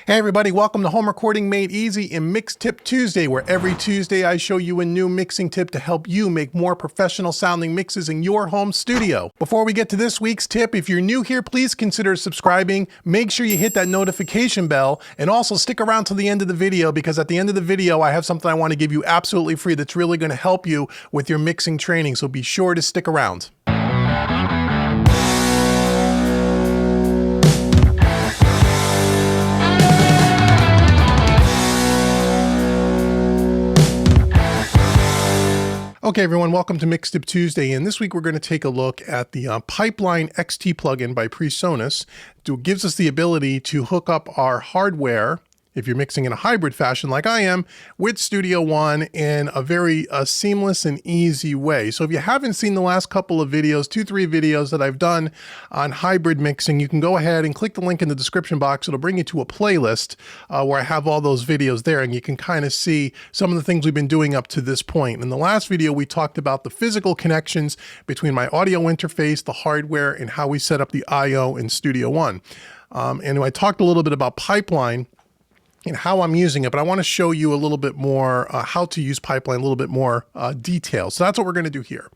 Hey everybody, welcome to Home Recording Made Easy and Mix Tip Tuesday, where every Tuesday I show you a new mixing tip to help you make more professional sounding mixes in your home studio. Before we get to this week's tip, if you're new here, please consider subscribing. Make sure you hit that notification bell and also stick around till the end of the video, because at the end of the video I have something I want to give you absolutely free that's really going to help you with your mixing training, so be sure to stick around. Okay everyone, welcome to Mix Tip Tuesday, and this week we're going to take a look at the Pipeline XT plugin by PreSonus. It gives us the ability to hook up our hardware, if you're mixing in a hybrid fashion like I am, with Studio One in a very seamless and easy way. So if you haven't seen the last couple of videos, 2-3 videos that I've done on hybrid mixing, you can go ahead and click the link in the description box. It'll bring you to a playlist where I have all those videos there, and you can kind of see some of the things we've been doing up to this point. In the last video, we talked about the physical connections between my audio interface, the hardware, and how we set up the I/O in Studio One. And I talked a little bit about Pipeline and how I'm using it, but I want to show you a little bit more how to use Pipeline, a little bit more detail. So that's what we're going to do here.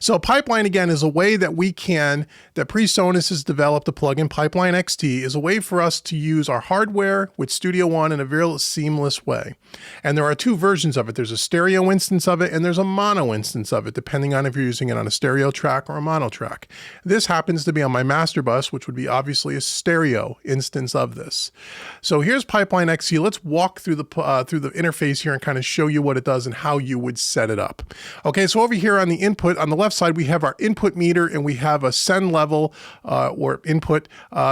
So Pipeline, again, is a way that that PreSonus has developed a plugin, Pipeline XT, is a way for us to use our hardware with Studio One in a very seamless way. And there are two versions of it. There's a stereo instance of it, and there's a mono instance of it, depending on if you're using it on a stereo track or a mono track. This happens to be on my master bus, which would be obviously a stereo instance of this. So here's Pipeline XT. Let's walk through the interface here and kind of show you what it does and how you would set it up. Okay, so over here on the input, on the left side, we have our input meter, and we have a send level or input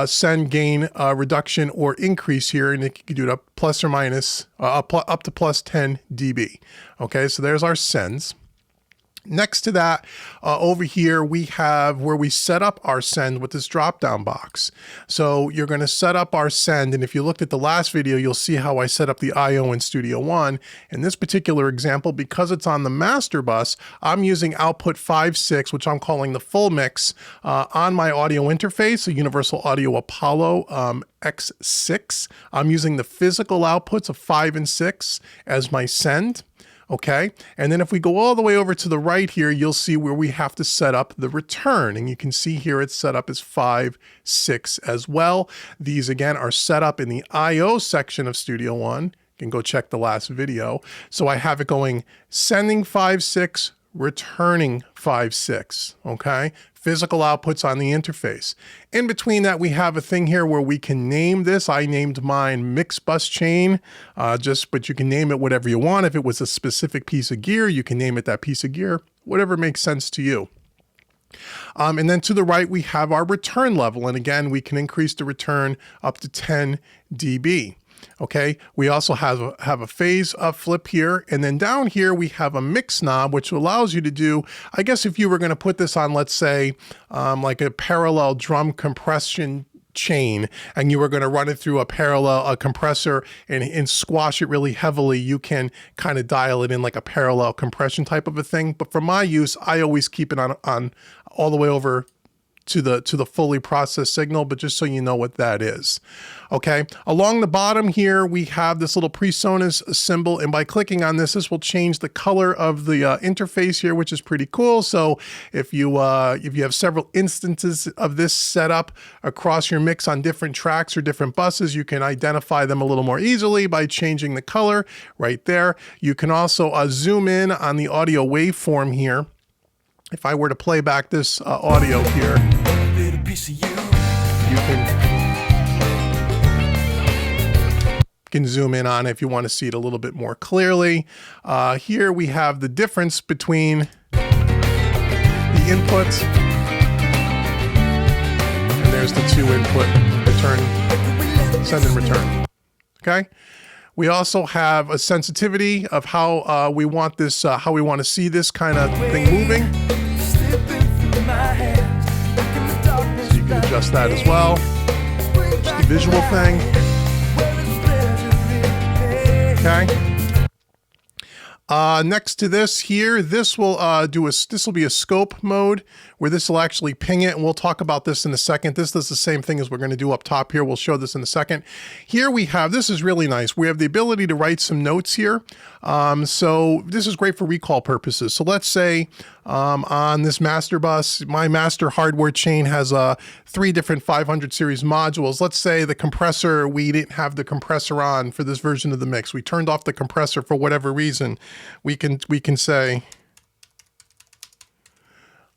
send gain reduction or increase here, and you can do it up plus or minus up to plus 10 dB. Okay, so there's our sends. Next to that, over here, we have where we set up our send with this drop-down box. So you're going to set up our send, and if you looked at the last video, you'll see how I set up the I/O in Studio One. In this particular example, because it's on the master bus, I'm using output 5.6, which I'm calling the full mix, on my audio interface, a Universal Audio Apollo X6. I'm using the physical outputs of 5 and 6 as my send. Okay, and then if we go all the way over to the right here, you'll see where we have to set up the return, and you can see here it's set up as 5.6 as well. These again are set up in the I/O section of Studio One. You can go check the last video. So I have it going sending 5.6, returning 5.6, okay? Physical outputs on the interface. In between that, we have a thing here where we can name this. I named mine Mix Bus Chain, but you can name it whatever you want. If it was a specific piece of gear, you can name it that piece of gear, whatever makes sense to you. And then to the right, we have our return level. And again, we can increase the return up to 10 dB. Okay, we also have a phase flip here, and then down here we have a mix knob, which allows you to do, I guess if you were going to put this on, let's say, like a parallel drum compression chain, and you were going to run it through a compressor and squash it really heavily, you can kind of dial it in like a parallel compression type of a thing. But for my use, I always keep it on all the way over to the fully processed signal, but just so you know what that is. Okay, along the bottom here, we have this little PreSonus symbol, and by clicking on this will change the color of the interface here, which is pretty cool. So if you have several instances of this set up across your mix on different tracks or different buses, you can identify them a little more easily by changing the color right there. You can also zoom in on the audio waveform here. If I were to play back this audio here, you can zoom in on it if you want to see it a little bit more clearly. Here we have the difference between the inputs, and there's the two input return, send and return. Okay. We also have a sensitivity of how we want this, how we want to see this kind of thing moving. So you can adjust that as well. Just the visual thing. Okay. Next to this here, this will this will be a scope mode where this will actually ping it, and we'll talk about this in a second. This does the same thing as we're going to do up top here. We'll show this in a second. Here we have, this is really nice. We have the ability to write some notes here. So this is great for recall purposes. So let's say on this master bus, my master hardware chain has 3 different 500 series modules. Let's say the compressor, we didn't have the compressor on for this version of the mix. We turned off the compressor for whatever reason. We can say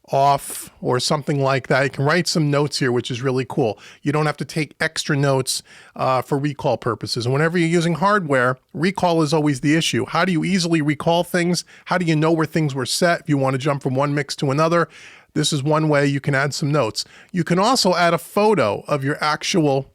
off or something like that. You can write some notes here, which is really cool. You don't have to take extra notes for recall purposes. And whenever you're using hardware, recall is always the issue. How do you easily recall things? How do you know where things were set if you want to jump from one mix to another? This is one way you can add some notes. You can also add a photo of your actual,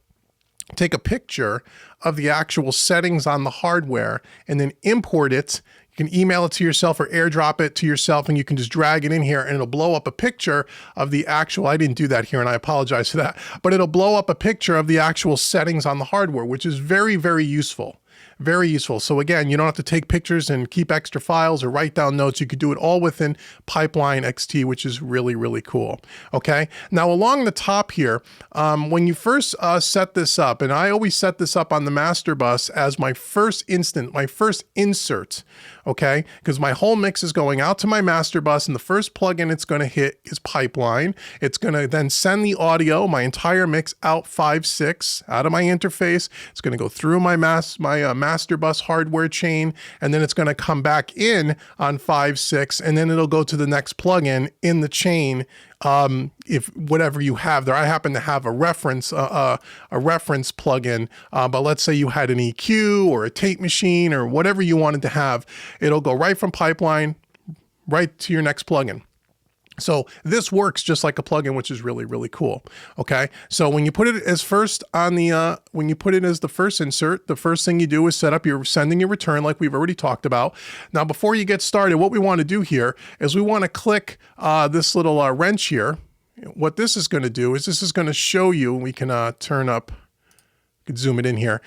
take a picture of the actual settings on the hardware and then import it. You can email it to yourself or airdrop it to yourself, and you can just drag it in here and it'll blow up a picture of the actual, I didn't do that here and I apologize for that, but it'll blow up a picture of the actual settings on the hardware, which is very, very useful. Very useful. So again, you don't have to take pictures and keep extra files or write down notes. You could do it all within Pipeline XT, which is really, really cool. Okay. Now along the top here, when you first set this up, and I always set this up on the master bus as my first insert. Okay. Because my whole mix is going out to my master bus, and the first plugin it's going to hit is Pipeline. It's going to then send the audio, my entire mix out 5.6 out of my interface. It's going to go through my master bus hardware chain, and then it's going to come back in on 5.6, and then it'll go to the next plugin in the chain. If whatever you have there, I happen to have a reference plugin, but let's say you had an EQ or a tape machine or whatever you wanted to have, it'll go right from Pipeline right to your next plugin. So this works just like a plugin, which is really, really cool. Okay. So when you put it as first on the, when you put it as the first insert, the first thing you do is set up your sending your return like we've already talked about. Now, before you get started, what we want to do here is we want to click this little wrench here. What this is going to do is this is going to show you, we can turn up, could zoom it in here.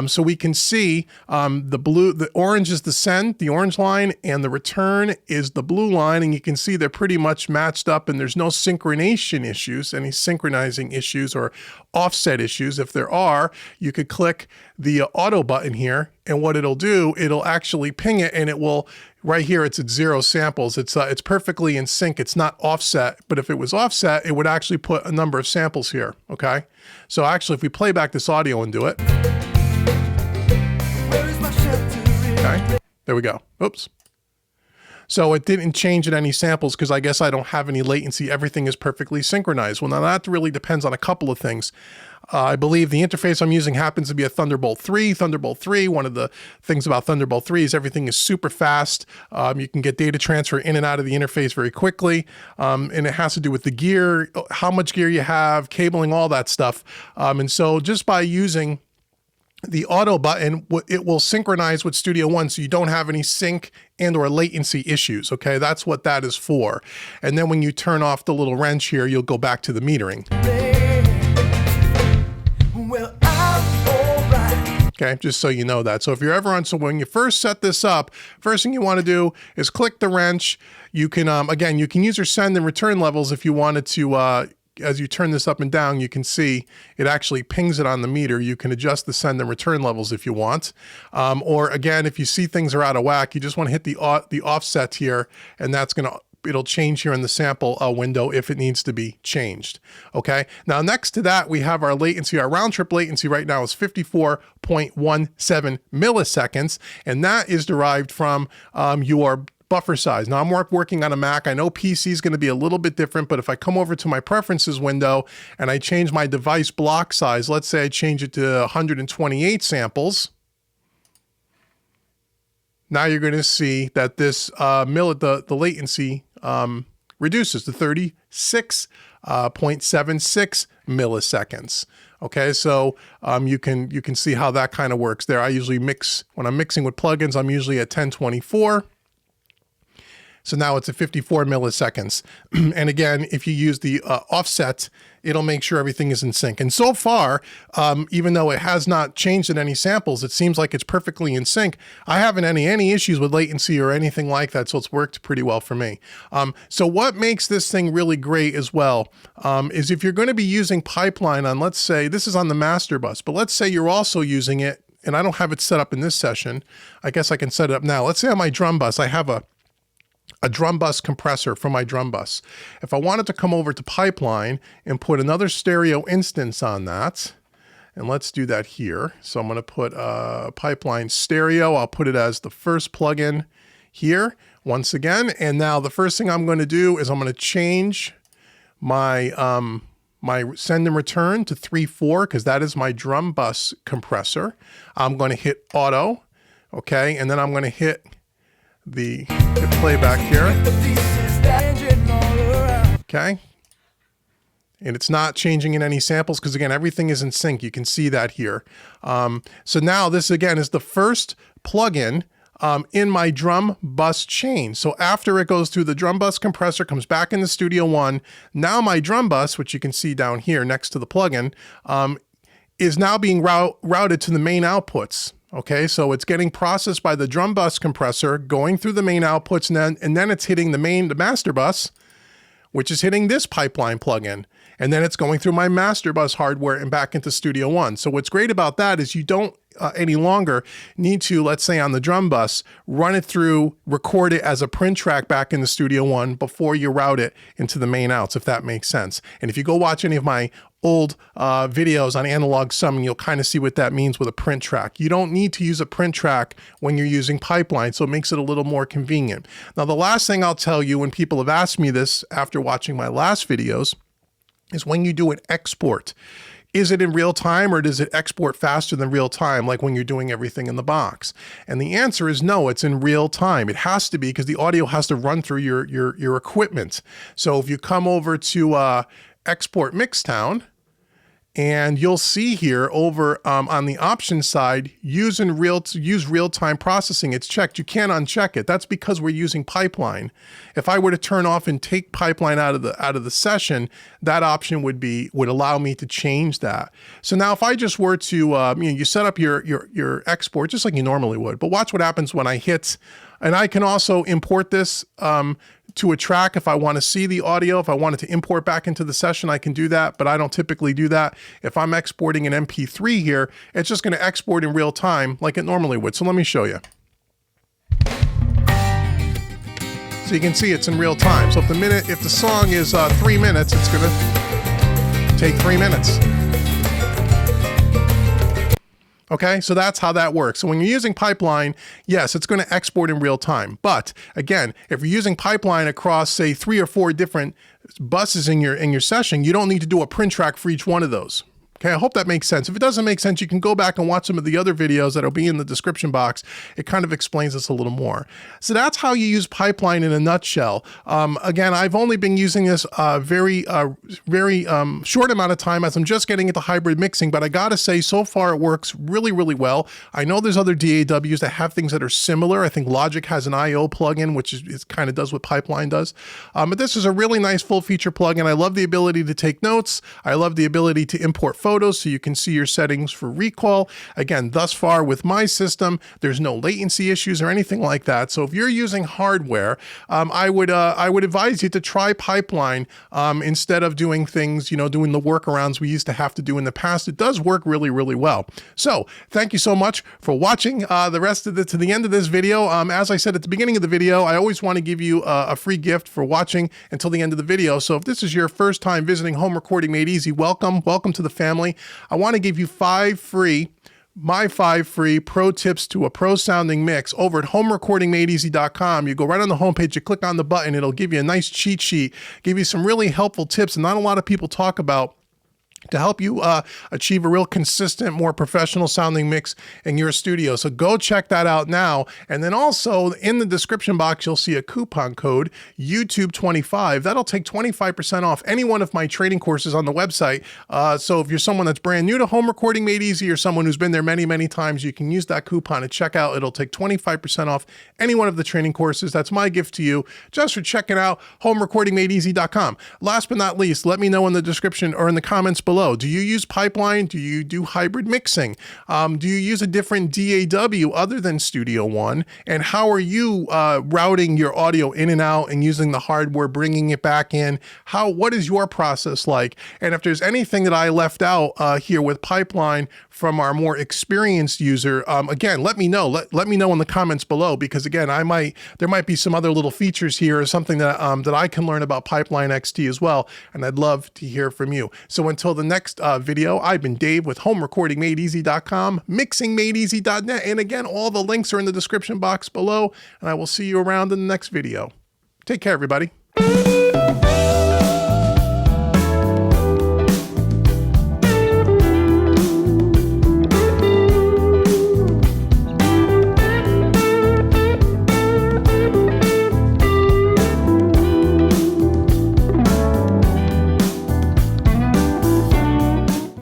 So we can see the orange is the send, the orange line, and the return is the blue line. And you can see they're pretty much matched up, and there's no synchronization issues, any synchronizing issues or offset issues. If there are, you could click the auto button here, and what it'll do, it'll actually ping it, and it will, right here, it's at 0 samples. It's perfectly in sync. It's not offset, but if it was offset, it would actually put a number of samples here, okay? So actually, if we play back this audio and do it, okay, there we go. Oops. So it didn't change at any samples because I guess I don't have any latency. Everything is perfectly synchronized. Well, now that really depends on a couple of things. I believe the interface I'm using happens to be a Thunderbolt 3. Thunderbolt 3, one of the things about Thunderbolt 3 is everything is super fast. You can get data transfer in and out of the interface very quickly. And it has to do with the gear, how much gear you have, cabling, all that stuff. And so just by using the auto button, it will synchronize with Studio One so you don't have any sync and or latency issues, okay? That's what that is for. And then when you turn off the little wrench here, you'll go back to the metering. Well, okay, just so you know that. So if you're ever on, so when you first set this up, first thing you want to do is click the wrench. You can, again, you can use your send and return levels if you wanted to, as you turn this up and down, you can see it actually pings it on the meter. You can adjust the send and return levels if you want. Or again, if you see things are out of whack, you just want to hit the offset here, and that's going to, it'll change here in the sample window if it needs to be changed. Okay. Now, next to that, we have our latency. Our round trip latency right now is 54.17 milliseconds, and that is derived from your buffer size. Now I'm working on a Mac. I know PC is going to be a little bit different, but if I come over to my preferences window and I change my device block size, let's say I change it to 128 samples. Now you're going to see that this the latency reduces to 36.76 milliseconds. Okay, so you can see how that kind of works there. I usually mix, when I'm mixing with plugins, I'm usually at 1024. So now it's at 54 milliseconds. And again, if you use the offset, it'll make sure everything is in sync. And so far, even though it has not changed in any samples, it seems like it's perfectly in sync. I haven't any issues with latency or anything like that, so it's worked pretty well for me. So what makes this thing really great as well is if you're going to be using pipeline on, let's say, this is on the master bus, but let's say you're also using it, and I don't have it set up in this session. I guess I can set it up now. Let's say on my drum bus, I have a drum bus compressor for my drum bus. If I wanted to come over to pipeline and put another stereo instance on that, and let's do that here. So I'm going to put pipeline stereo. I'll put it as the first plugin here once again. And now the first thing I'm going to do is I'm going to change my my send and return to 3/4 because that is my drum bus compressor. I'm going to hit auto, okay, and then I'm going to hit playback here. Okay. And it's not changing in any samples because again, everything is in sync. You can see that here. So now this again is the first plugin in my drum bus chain. So after it goes through the drum bus compressor, comes back into Studio One, now my drum bus, which you can see down here next to the plugin, is now being routed to the main outputs. Okay, so it's getting processed by the drum bus compressor, going through the main outputs, and then it's hitting the master bus, which is hitting this pipeline plugin. And then it's going through my master bus hardware and back into Studio One. So what's great about that is you don't any longer need to, let's say on the drum bus, run it through, record it as a print track back into Studio One before you route it into the main outs, if that makes sense. And if you go watch any of my old videos on analog summing, you'll kind of see what that means with a print track. You don't need to use a print track when you're using pipeline, so it makes it a little more convenient. Now, the last thing I'll tell you when people have asked me this after watching my last videos is when you do an export, is it in real time or does it export faster than real time, like when you're doing everything in the box? And the answer is no, it's in real time. It has to be because the audio has to run through your equipment. So if you come over to Export Mixtown, and you'll see here over on the options side, use real-time processing. It's checked. You can't uncheck it. That's because we're using pipeline. If I were to turn off and take pipeline out of the session, that option would allow me to change that. So now if I just were to you set up your export just like you normally would, but watch what happens when I hit. And I can also import this to a track if I want to see the audio. If I wanted to import back into the session, I can do that, but I don't typically do that. If I'm exporting an MP3 here, it's just going to export in real time like it normally would. So let me show you. So you can see it's in real time. So if the song is 3 minutes, it's going to take 3 minutes. Okay, so that's how that works. So when you're using pipeline, yes, it's going to export in real time. But again, if you're using pipeline across, say, 3 or 4 different buses in your session, you don't need to do a print track for each one of those. Okay, I hope that makes sense. If it doesn't make sense, you can go back and watch some of the other videos that'll be in the description box. It kind of explains this a little more. So that's how you use pipeline in a nutshell. Again, I've only been using this very short amount of time as I'm just getting into hybrid mixing, but I gotta say, so far it works really, really well. I know there's other DAWs that have things that are similar. I think Logic has an I/O plugin, which is kind of does what pipeline does. But this is a really nice full feature plugin. I love the ability to take notes. I love the ability to import photos so you can see your settings for recall. Again, thus far with my system, there's no latency issues or anything like that. So if you're using hardware, I would advise you to try pipeline instead of doing things, doing the workarounds we used to have to do in the past. It does work really, really well. So thank you so much for watching the rest of to the end of this video. As I said at the beginning of the video, I always want to give you a free gift for watching until the end of the video. So if this is your first time visiting Home Recording Made Easy, welcome to the family. I want to give you 5 free pro tips to a pro sounding mix over at homerecordingmadeeasy.com. You go right on the homepage, you click on the button, it'll give you a nice cheat sheet, give you some really helpful tips. And not a lot of people talk about to help you achieve a real consistent, more professional sounding mix in your studio. So go check that out now. And then also in the description box, you'll see a coupon code, YouTube25. That'll take 25% off any one of my training courses on the website. So if you're someone that's brand new to home recording made easy, or someone who's been there many, many times, you can use that coupon at checkout. It'll take 25% off any one of the training courses. That's my gift to you just for checking out homerecordingmadeeasy.com. Last but not least, let me know in the description or in the comments below. Do you use Pipeline? Do you do hybrid mixing? Do you use a different DAW other than Studio One? And how are you routing your audio in and out and using the hardware, bringing it back in? What is your process like? And if there's anything that I left out here with Pipeline from our more experienced user, again, let me know. Let me know in the comments below, because again, there might be some other little features here or something that that I can learn about Pipeline XT as well, and I'd love to hear from you. So until the next video, I've been Dave with homerecordingmadeeasy.com, mixingmadeeasy.net, and again, all the links are in the description box below, and I will see you around in the next video. Take care, everybody.